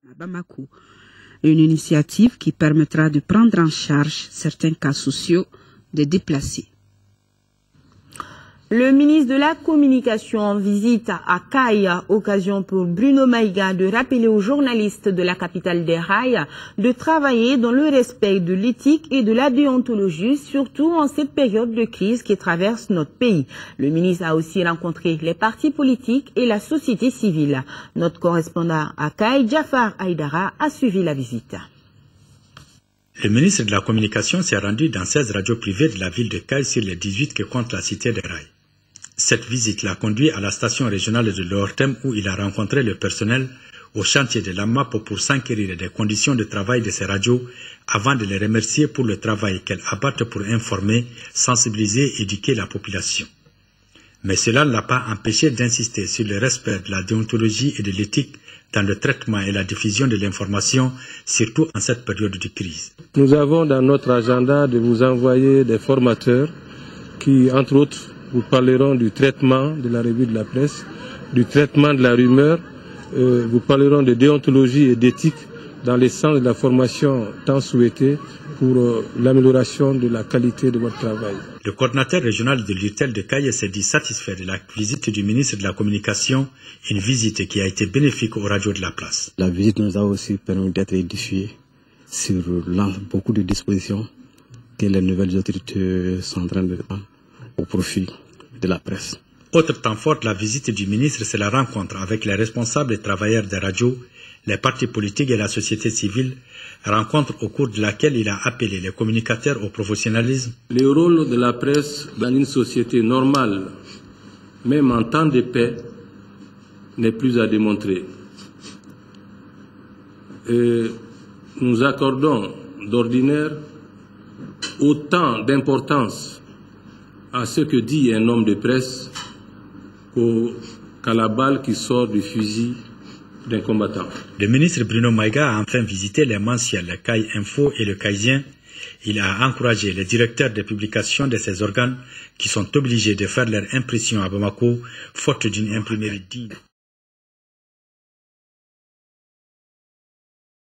à Bamako. Une initiative qui permettra de prendre en charge certains cas sociaux des déplacés. Le ministre de la Communication en visite à Kayes, occasion pour Bruno Maïga de rappeler aux journalistes de la capitale des rails de travailler dans le respect de l'éthique et de la déontologie, surtout en cette période de crise qui traverse notre pays. Le ministre a aussi rencontré les partis politiques et la société civile. Notre correspondant à Kayes, Jafar Aïdara, a suivi la visite. Le ministre de la Communication s'est rendu dans 16 radios privées de la ville de Kayes sur les 18 que compte la cité des rails. Cette visite l'a conduit à la station régionale de l'Ortem où il a rencontré le personnel au chantier de l'AMAP pour s'enquérir des conditions de travail de ces radios avant de les remercier pour le travail qu'elles abattent pour informer, sensibiliser et éduquer la population. Mais cela ne l'a pas empêché d'insister sur le respect de la déontologie et de l'éthique dans le traitement et la diffusion de l'information, surtout en cette période de crise. Nous avons dans notre agenda de vous envoyer des formateurs qui, entre autres, vous parleront du traitement de la revue de la presse, du traitement de la rumeur, vous parleront de déontologie et d'éthique dans les sens de la formation tant souhaitée pour l'amélioration de la qualité de votre travail. Le coordinateur régional de l'UTEL de Kayes s'est dit satisfait de la visite du ministre de la Communication, une visite qui a été bénéfique aux radios de la place. La visite nous a aussi permis d'être édifiés sur beaucoup de dispositions que les nouvelles autorités sont en train de prendre au profit de la presse. Autre temps fort de la visite du ministre, c'est la rencontre avec les responsables et travailleurs des radios, les partis politiques et la société civile, rencontre au cours de laquelle il a appelé les communicateurs au professionnalisme. Le rôle de la presse dans une société normale, même en temps de paix, n'est plus à démontrer. Et nous accordons d'ordinaire autant d'importance à ce que dit un homme de presse qu'à la balle qui sort du fusil d'un combattant. Le ministre Bruno Maïga a enfin visité les mensuels, le Kayes Info et le Kayesien. Il a encouragé les directeurs de publication de ces organes qui sont obligés de faire leur impression à Bamako, faute d'une imprimerie digne.